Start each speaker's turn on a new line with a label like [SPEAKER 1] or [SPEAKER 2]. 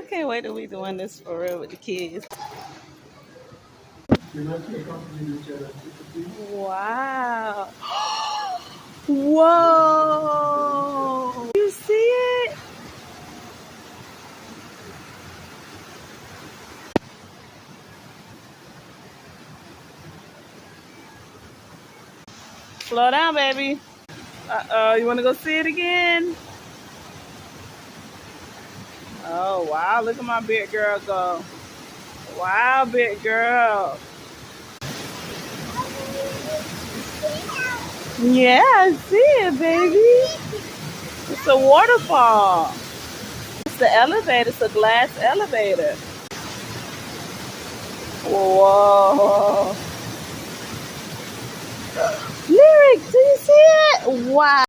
[SPEAKER 1] can't wait till we doing this for real with the kids. Wow. Whoa. You see it? Slow down, baby. Uh-oh, you want to go see it again? Oh, wow. Look at my big girl go. Wow, big girl. Yeah, I see it, baby. It's a waterfall. It's the elevator. It's a glass elevator. Whoa. Lyric, do you see it? Wow.